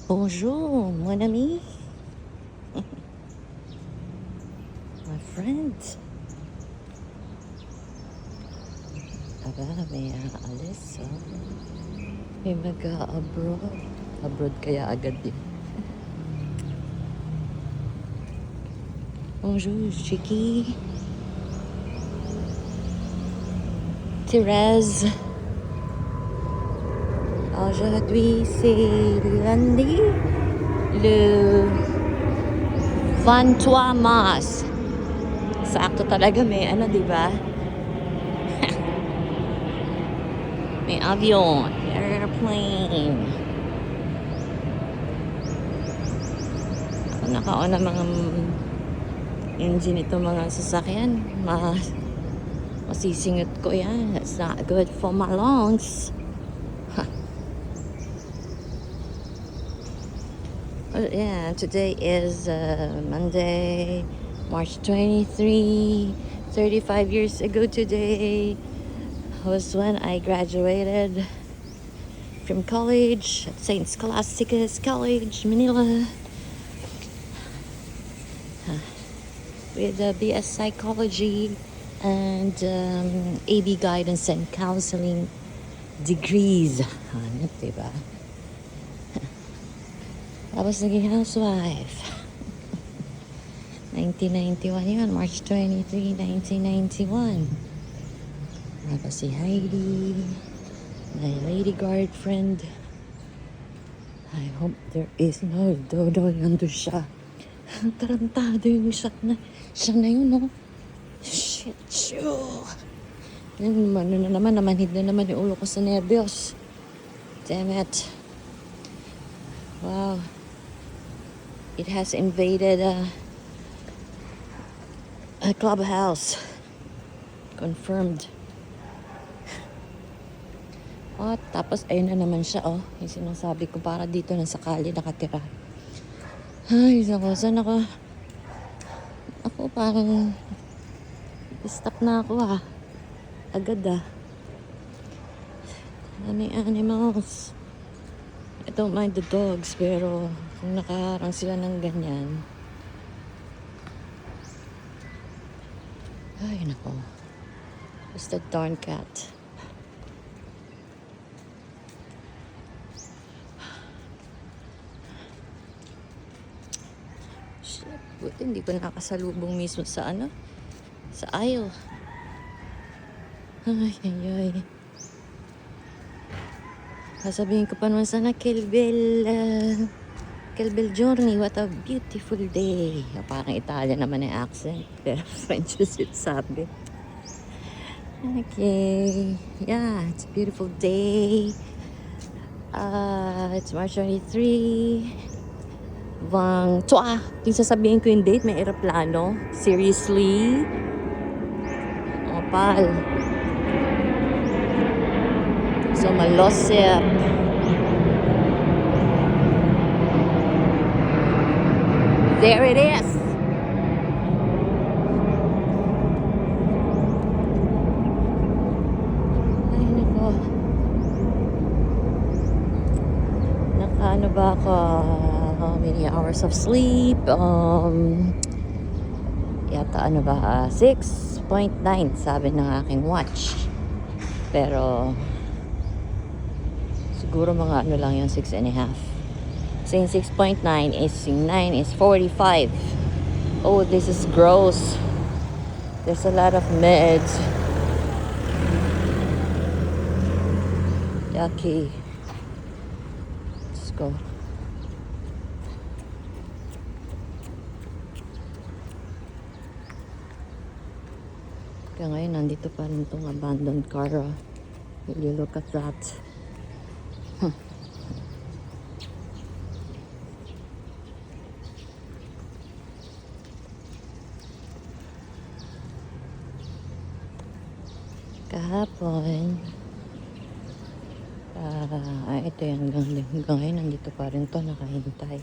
Bonjour, mon ami, my friend. Aba, may aalis, oh. May mag-abroad. Abroad kaya agad din. Bonjour, Chicky. Thérèse. Aujourd'hui, c'est lundi, le 23 mars. Sakto talaga may ano, di ba? May avion, airplane. Ako nakaon na mga engine ito mga sasakyan. Masisingit ko yan. That's not good for my lungs. Well, yeah, today is Monday, March 23. 35 years ago today was when I graduated from college at St. Scholastica's College, Manila, with a BS Psychology and AB Guidance and Counseling degrees. Hanap, diba? Tapos naging housewife. 1991 yun, March 23, 1991. Tapos si Heidi, my lady guard friend. I hope there is no dodo nandun siya. Tarantado yung shot na. Siya na yun, no? Shit, shoo. Ano na naman, namanhid na naman yung ulo ko sa nervyos. Damn it. Wow. It has invaded a clubhouse. Confirmed. Oh, tapos ayun na naman siya, oh. Yung sinasabi ko, para dito na sakali nakatira. Ay, saan ako? Ako parang stop na ako, ah. Agad, ah. Animals. I don't mind the dogs, pero kung nakaharang sila ng ganyan. Ay, nako. What's that darn cat? Shit, buti hindi ko nakasalubong mismo sa ano? Sa aisle. Ay, ay, ay. Sasabihin ko pa naman sana, Kelbel Journey, what a beautiful day. Parang Italian naman yung accent, pero French yung sabi. Okay, yeah, it's a beautiful day. It's March 23. Yung sasabihin ko yung date, may aeroplano. Seriously? Oh, pal. So, malosip. There it is. Ay, nako. Nakaano ba ako? How many hours of sleep? Yata ano ba? 6.9 sabi ng aking watch. Pero siguro mga ano lang yung 6.5. Saying 6.9 is 9 is 45. Oh, this is gross. There's a lot of meds. Yucky. Let's go. Kaya ngayon, nandito pa rin itong abandoned car. Will you look at that? Kahapon, ito yan, hanggang ngayon, nandito pa rin to, nakahintay.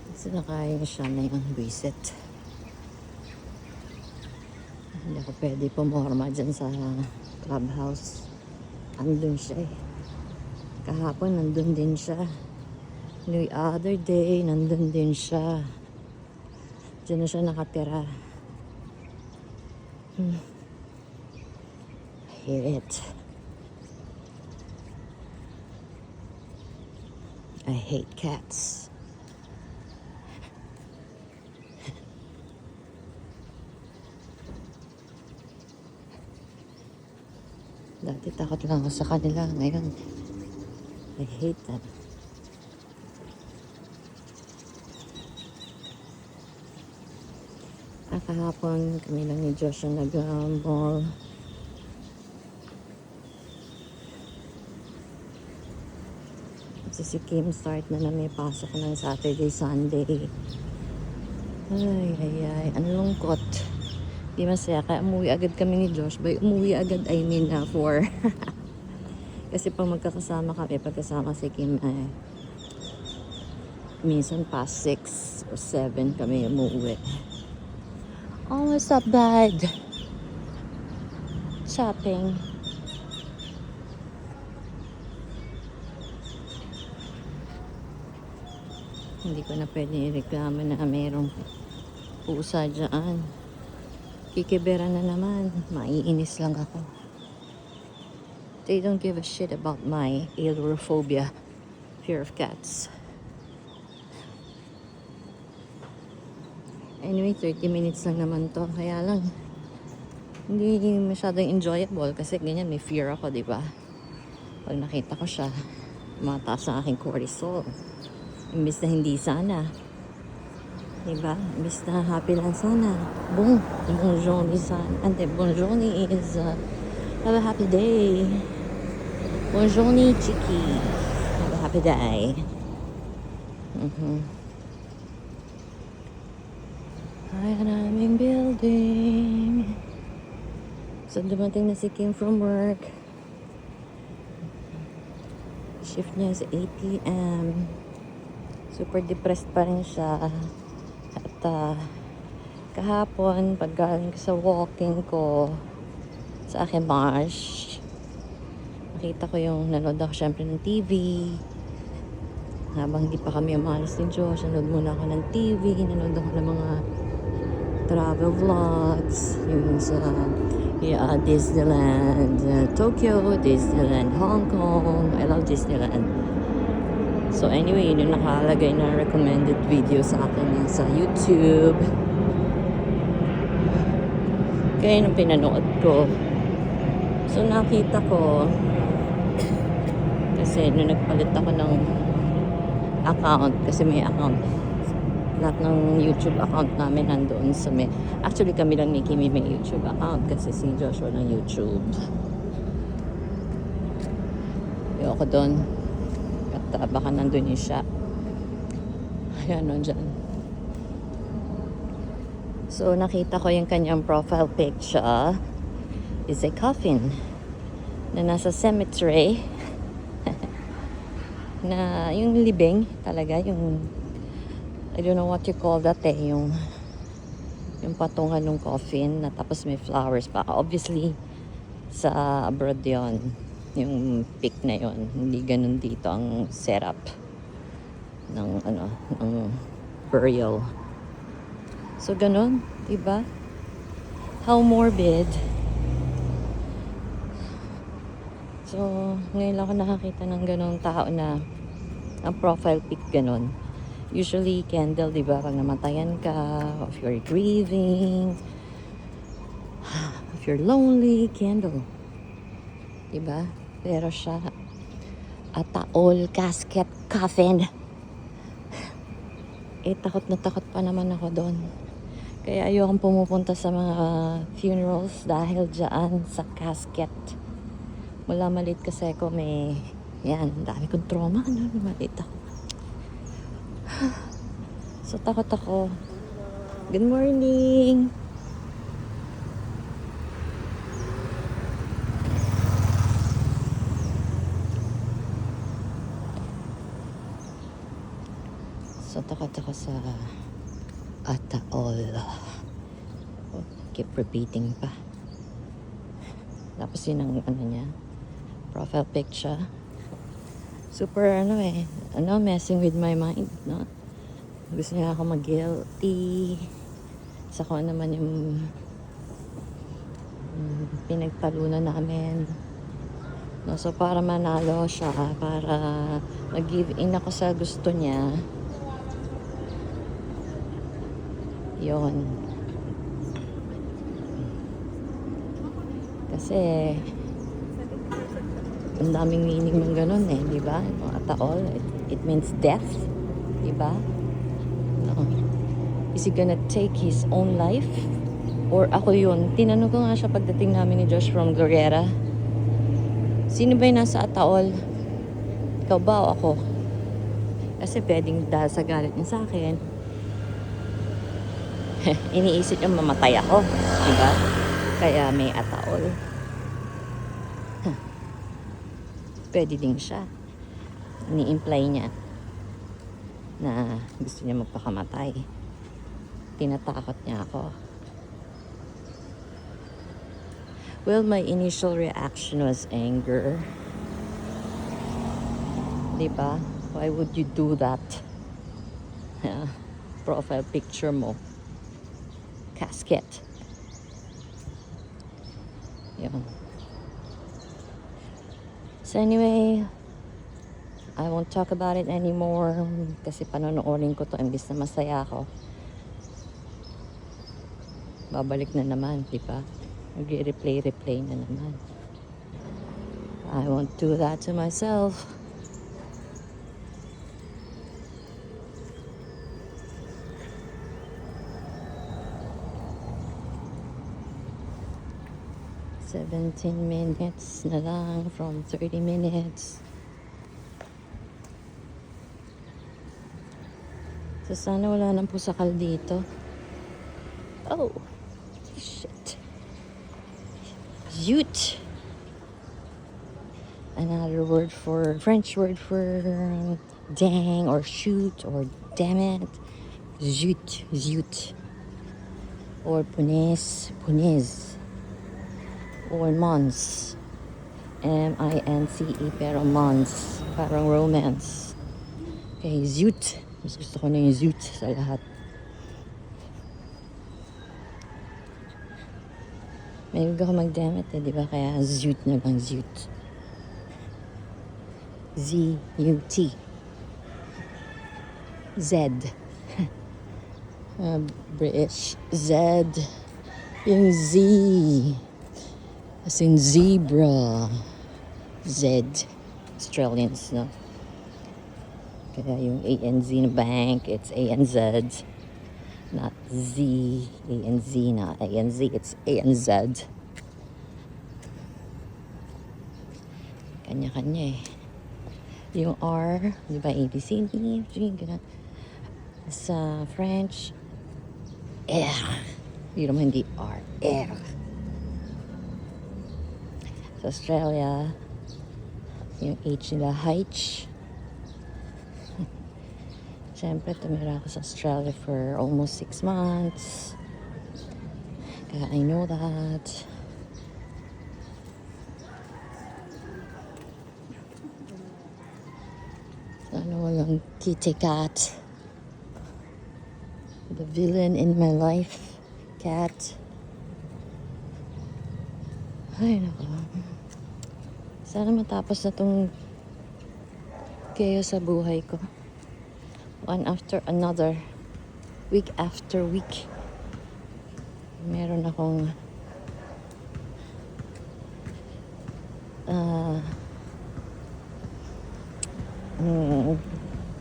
Kasi nakain siya na yung visit. Hindi ako pwede pumorma dyan sa clubhouse. Andun siya eh. Kahapon nandun din siya. The other day nandun din siya. Diyan na siya nakatira. I hate it. I hate cats. Dati takot lang ako sa kanila. Ngayon, I hate them. Kahapon kami lang ni Josh ang nag-mall. Si Kim start na may pasok ng Saturday, Sunday. Ay. Ang lungkot. Di masaya. Kaya umuwi agad kami ni Josh. By umuwi agad, I mean na 4. Kasi pag magkakasama kami, pagkasama si Kim ay minsan past 6 or 7 kami umuwi. Oh, what's up, bud? Shopping. Hindi ko na pwede ireklamo na mayroong pusa dyan. Kikibera na naman. Maiinis lang ako. They don't give a shit about my ailurophobia, fear of cats. Anyway, 30 minutes lang naman to. Kaya lang, hindi masyadong enjoyable kasi ganyan, may fear ako, di ba? Pag nakita ko siya, mataas ang aking cortisol. Imbis na hindi sana. Di ba? Imbis na happy lang sana. Bonjourni sana. Ante, bonjourni is have a happy day. Bonjourni, chiki. Have a happy day. Ay, naming building. So, dumating na si Kim from work. Shift niya sa 8 p.m. Super depressed pa rin siya. At kahapon, pag galing sa walking ko sa aking marsh, nakita ko yung nanood ako syempre ng TV. Habang hindi pa kami umalis ni Josh, nanood muna ako ng TV. Nanood ako ng mga travel vlogs, yung sa Disneyland Tokyo, Disneyland Hong Kong. I love Disneyland. So anyway, yun yung nakalagay na recommended video sa akin sa YouTube. Kaya nung pinanood ko, so nakita ko, kasi nung nagpalit ako ng account, kasi may account, lahat ng YouTube account namin nandoon sa may, actually kami lang ni Kimi may YouTube account kasi si Joshua ng YouTube. Ayoko doon at baka nandun yung shop. Ayan o dyan. So nakita ko yung kanyang profile picture is a coffin na nasa cemetery na yung libing talaga, yung I don't know what you call that yung patungan ng coffin na tapos may flowers pa. Obviously, sa abroad yon yung pic na yon. Hindi ganun dito ang setup ng ng burial. So ganun, diba? How morbid. So, ngayon lang ako nakakita ng ganung tao na ang profile pic ganun. Usually, candle, di ba? Pag namatayan ka, if you're grieving, if you're lonely, candle. Di ba? Pero siya, ataol, casket, coffin. Takot na takot pa naman ako doon. Kaya ayokong pumupunta sa mga funerals dahil dyan sa casket. Mula maliit kasi ako may, yan, dami kong trauma. Maliit ako. So takot ako. Good morning. So takot ako sa ataol. keep repeating pa. Tapos yun ang ano niya, profile picture. Super messing with my mind, no? Gusto niya ako mag-guilty sa kung ano naman yung pinagtalunan namin. No, so para manalo siya, para mag-give in ako sa gusto niya. Yon. Kasi ang daming meaning ng ganun di ba? At all, it means death, di ba? No. Is he gonna take his own life? Or ako yun? Tinanong ko nga siya pagdating namin ni Josh from Glorieta. Sino ba yung nasa ataol? Ikaw ba o ako? Kasi pwedeng dahil sa galit niya sa akin, iniisip niya mamatay ako. Diba? Kaya may ataol. Pwede din siya. Ini-imply niya na gusto niya magpakamatay. Tinatakot niya ako. Well, my initial reaction was anger. Diba? Why would you do that? Profile picture mo. Casket. Yun. So anyway, I won't talk about it anymore kasi panonoodin ko to imbis na masaya ako. Babalik na naman, diba? Mag-replay na naman. I won't do that to myself. "17 minutes na lang from 30 minutes. So sana wala nang pusakal dito. Oh, shit. Zut. Another French word for dang or shoot or damn it. Zut. Or punaise. Or mons. M-I-N-C-E pero mons. Parang romance. Okay, zut. Mas gusto ko na yung zut sa lahat. May huwag ako mag-damn it di ba? Kaya zut na lang, zut. Z-U-T. Z. British. Z. Yung Z. As in zebra. Z. Australians, no? Kaya yung ANZ na bank, it's ANZ. Not Z. ANZ, not ANZ. It's ANZ. Kanya-kanya Yung R, di ba, ABC, ganun. Sa French, R. Yun naman hindi R, R. Sa Australia, yung H nila, H. Siyempre, tumira ako sa Australia for almost 6 months. Kaya I know that. Sana walang kitty cat. The villain in my life, cat. Ay, nako. Sana matapos na tong chaos sa buhay ko. One after another. Week after week. Meron akong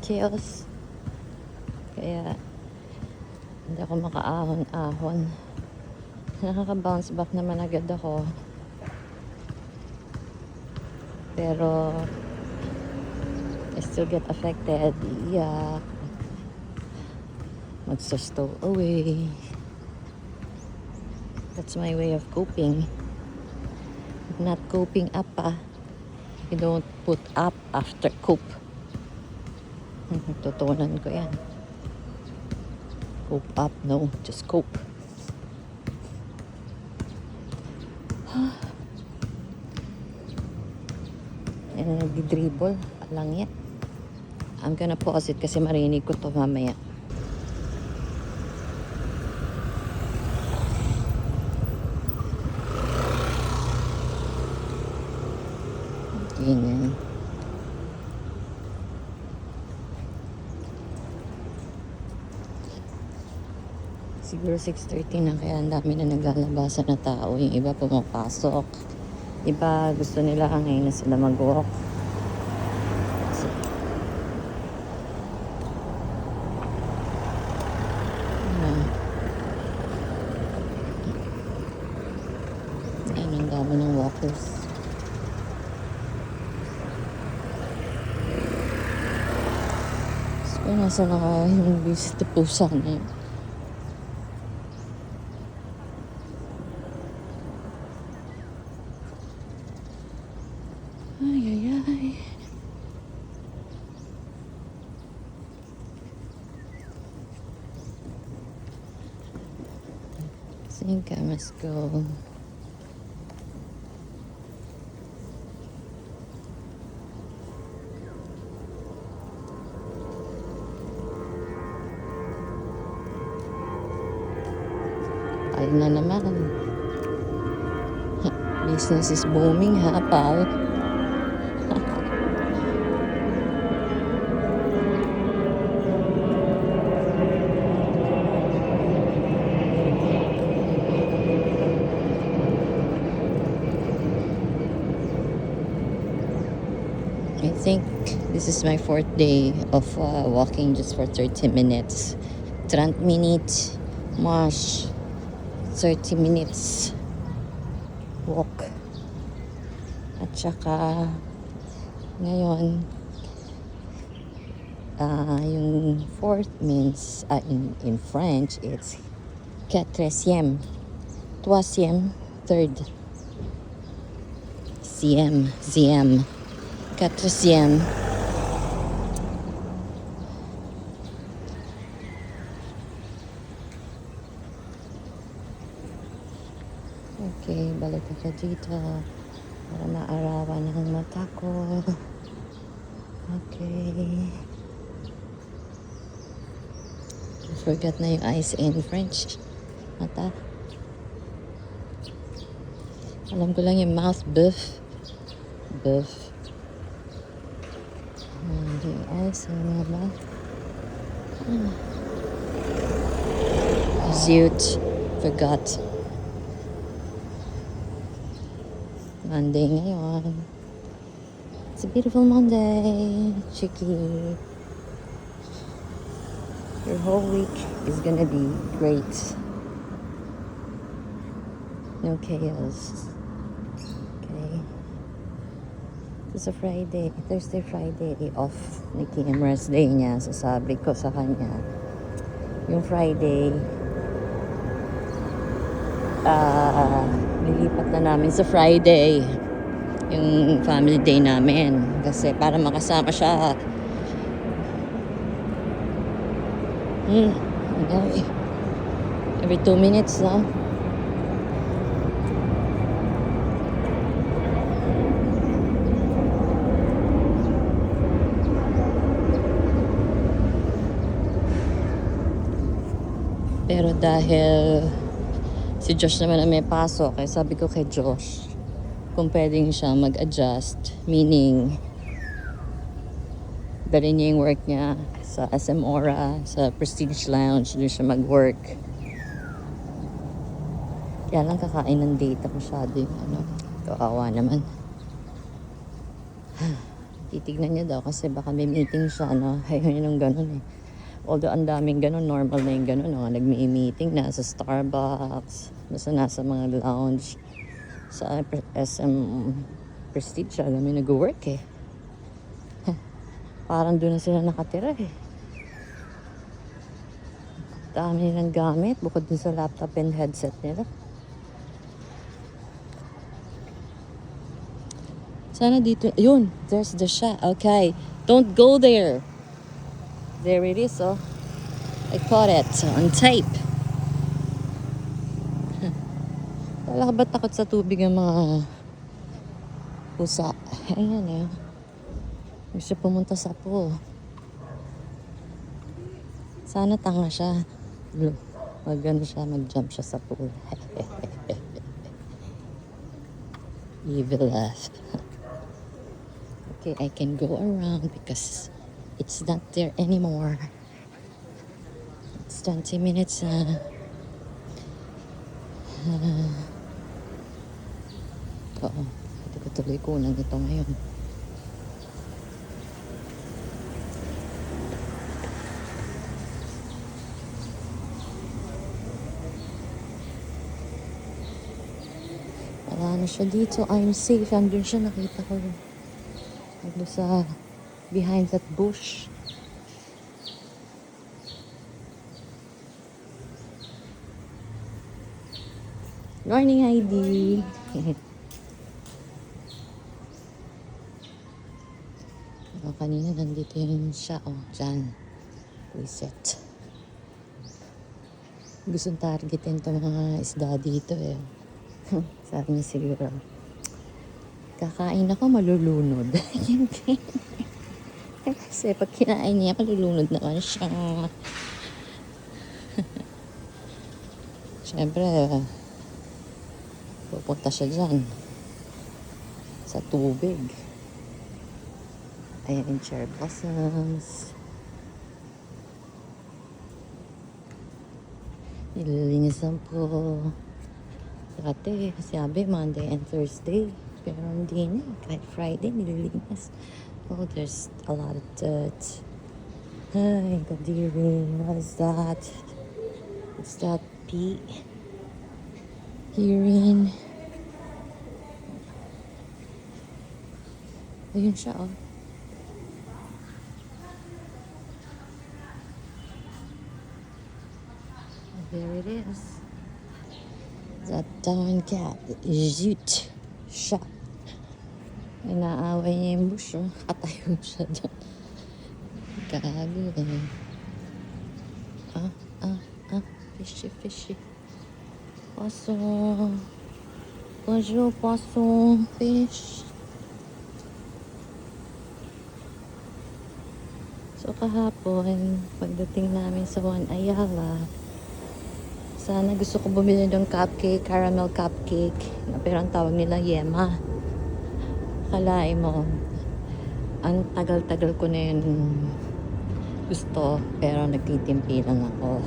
chaos. Kaya hindi ako makaahon-ahon. Nakaka-bounce back naman agad ako. Pero I still get affected. Yeah. Magsastow away. That's my way of coping. Not coping up You don't put up after cope. Tutunan ko yan. Cope up, no. Just cope. Yan na nagdi-dribble. Alang yan. I'm gonna pause it kasi marinig ko to mamaya. Ganyan. Siguro 6:30 na kaya ang dami na naglalabasan na tao. Yung iba pumapasok. Iba gusto nila ngayon na sila mag-walk. So, ayan ang dami ng walkers. So, nasa na kaya yung visit to pusa na yun. Ay, ay, ay. I think I must go. Ayun na naman. Business is booming ha, pal. I think this is my 4th day of walking just for 30 minutes. 30 minutes march, 30 minutes walk. At saka ngayon yung 4th means in French it's quatrième, troisième, third, zième, quatrième. Okay, balik ako dito para maarawan ng mata ko. Okay. I forgot na yung eyes in French. Mata. Alam ko lang yung mouth, buff. Yung eyes, ano nga ba? Zut. Forgot. Monday ngayon. It's a beautiful Monday. Chicky. Your whole week is gonna be great. No chaos. Okay. It's a Friday. Thursday, Friday off ni Kim. Rest day niya. Sasabi ko sa kanya. Yung Friday, lilipat na namin sa Friday yung family day namin kasi para makasama siya. Okay. Every 2 minutes na. Pero dahil si Josh naman na may pasok, kaya sabi ko kay Josh kung pwedeng siya mag-adjust, meaning dalhin niya yung work niya sa SM Aura, sa Prestige Lounge, doon siya mag-work. Kaya lang kakain ng data masyado yung kawawa naman. Titignan niya daw kasi baka may meeting siya, Ayun yung ganun eh. Although ang daming ganun, normal na yung ganun, nagmi-meeting na sa Starbucks, basta nasa mga lounge, sa SM Prestige, kami nag-work eh. Parang doon na sila nakatira eh. Dami nilang gamit, bukod dun sa laptop and headset nila. Sana dito, yun, there's the shot. Okay, don't go there. There it is, oh. I caught it on tape. Wala ka ba takot sa tubig ang mga pusa? Ayan eh. Gusto pumunta sa pool. Sana tanga siya. Mag-ano siya, mag-jump siya sa pool. Evil laugh. Okay, I can go around because it's not there anymore. It's 20 minutes oo, hindi ko tuloy kunan ito ngayon. Wala na siya dito. I'm safe. Andun siya, nakita ko. Andun sa behind that bush. Morning, Heidi. Kanina nandito yun siya. Oh, dyan. Reset. Gustong targetin itong mga isda dito eh. Sabi niya siguro, kakain ako, malulunod. Kasi pag kinain niya, malulunod naman siya. Siyempre, pupunta siya dyan sa tubig. Ayan yung cherry blossoms. Nililinisan po. Dati, sabi Monday and Thursday. Pero hindi na. Kahit Friday, nililinis. Oh, there's a lot of dirt. Ay, kadiri. What is that? What's that? Pee? Urine. Ayun siya, oh. There it is. That darn cat. Zoot. Siya. Inaaway niya yung bush, oh. Katayo siya dyan. Gago eh. Fishy, fishy. Poisson. Bonjour, poisson. Fish. So kahapon, pagdating namin sa Juan Ayala, sana gusto ko bumili ng cupcake, caramel cupcake. Pero ang tawag nila yema. Kalain mo, ang tagal-tagal ko na yun gusto, pero nagtitimpi lang ako.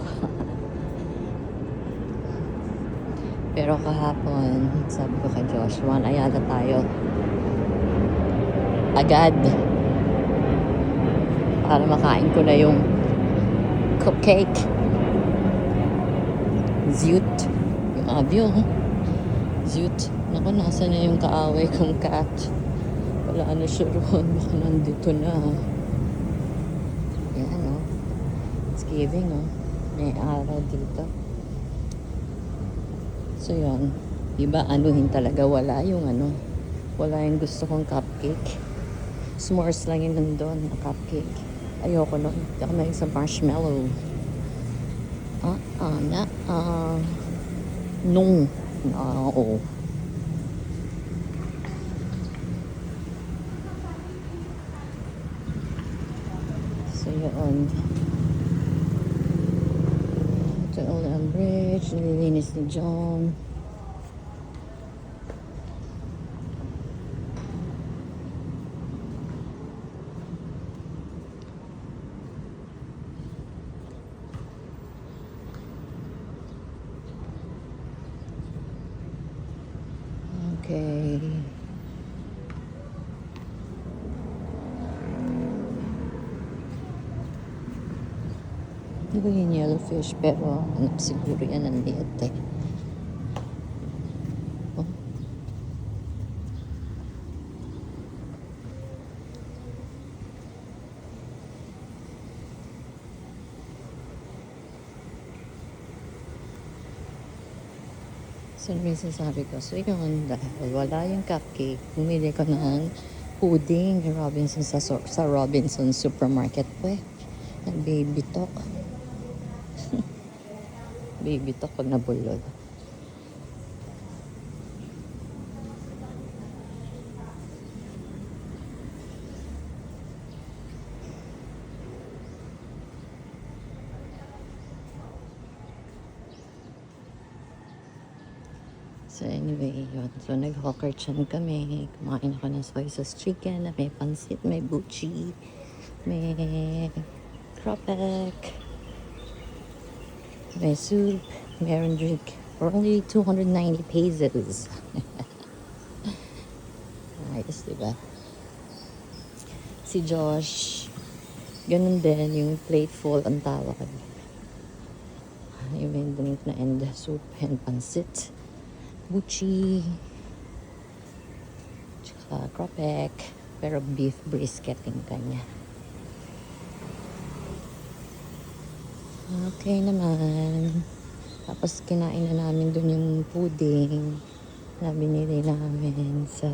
Pero kahapon, sabi ko kay Josh, Juan Ayala tayo. Agad. Para makain ko na yung cupcake. Zoot. Yung avyo, huh? Zoot. Naku, nasa na yung kaaway kong cat. Wala na siya roon. Baka nandito na. Yan, oh. It's giving, oh. May araw dito. So, yun. Diba, anuhin talaga. Wala yung ano. Wala yung gusto kong cupcake. S'mores lang yung nandun na cupcake. Ayoko nun. Hindi ako na sa marshmallow. No. No. So, yun. Ito yung bridge. Nililinis ni John. Okay. Hindi ko yung yellowfish, pero siguro yan ang liit eh. Oh. So, minsan sabi ko, so yun, dahil wala yung cupcake, bumili ko ng pudding ni Robinson sa Robinson Supermarket po eh. Baby talk. Baby talk pag nabulod. So anyway, yun. So nag-hawker chan kami. Kumain ako ng soy sauce chicken na may pansit, may buchi, may cropek, may soup, meron drink. For only 290 pesos. Ayos, diba? Si Josh, ganun din, yung plate full ang tawag. Yung may drink na and soup and pansit, buchi, tsaka cropek, pero beef brisket yung kanya. Okay naman. Tapos kinain na namin dun yung pudding na binili namin sa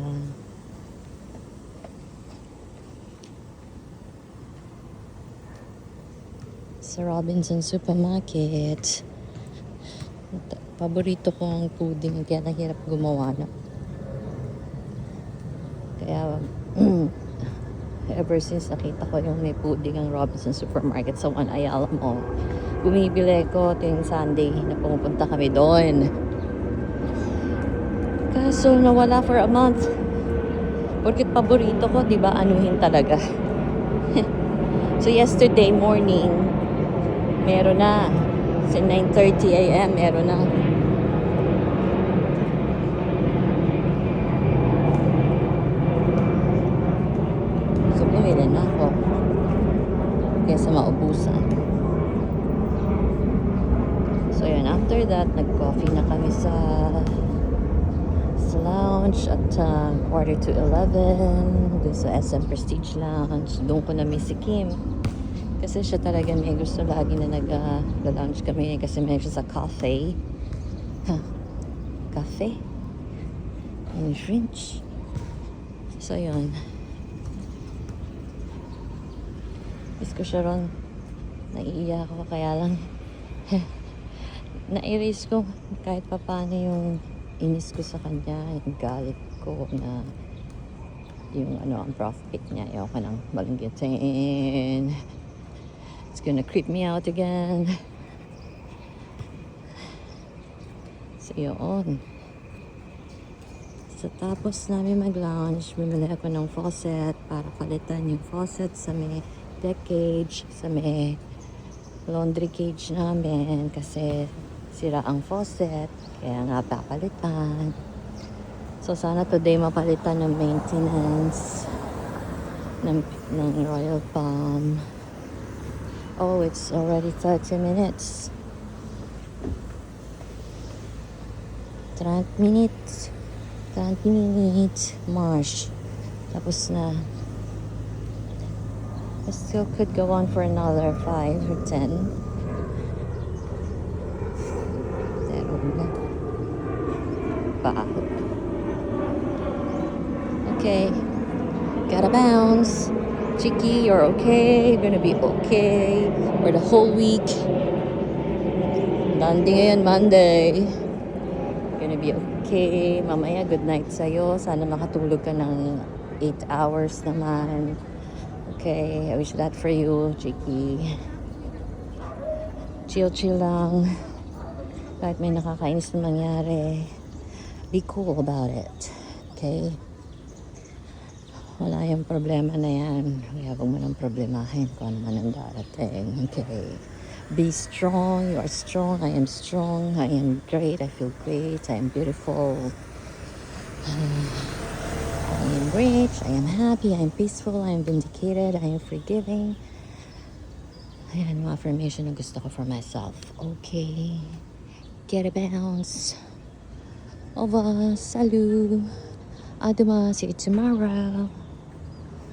Robinson Supermarket. Paborito ko ang pudding kaya nahirap gumawa na. Kaya ever since nakita ko yung may pudding ang Robinson Supermarket sa One Ayala Mall, bumibili ko tuwing Sunday na pumupunta kami doon. Kaso nawala for a month. Porque paborito ko, di ba, anuhin talaga. So yesterday morning, meron na. Sa 9:30 a.m. meron na. So bumili na ako. Kesa maubusan. So yun, after that, nag-coffee na kami sa lounge at 11:15 doon sa SM Prestige Lounge. Doon ko na-miss si Kim. Kasi siya talaga may gusto lagi na nag-lounge kami kasi may siya sa cafe. Cafe? In French. So yun. Miss ko siya ron. Naiiyak ako kaya lang na-erase ko kahit pa paano yung inis ko sa kanya, yung galit ko na yung ang profit niya. Ayoko nang balanggitin. It's gonna creep me out again. So yun. So tapos namin mag-lounge, bumili ako ng faucet para palitan yung faucet sa may deck cage, sa may laundry cage namin kasi sira ang faucet, kaya nga papalitan. So sana today mapalitan ng maintenance ng Royal Palm. Oh, it's already 30 minutes. 30 minutes. 30 minutes. March. Tapos na. I still could go on for another 5 or 10. Pero na. Pahot. Okay. Gotta bounce. Chicky, you're okay. You're gonna be okay for the whole week. Landing ngayon Monday. You're gonna be okay. Mamaya, good night sa'yo. Sana makatulog ka ng 8 hours naman. Okay, I wish that for you, Chicky. Chill lang. Kahit may nakakainis na mangyari, be cool about it. Okay? Wala yung problema na yan. Kaya huwag mo nang problemahin kung ano man ang darating. Okay. Be strong. You are strong. I am strong. I am great. I feel great. I am beautiful. I am rich. I am happy. I am peaceful. I am vindicated. I am forgiving. Ayan, yung affirmation na gusto ko for myself. Okay. Get a bounce. Au revoir. Salut. Adama. See you tomorrow.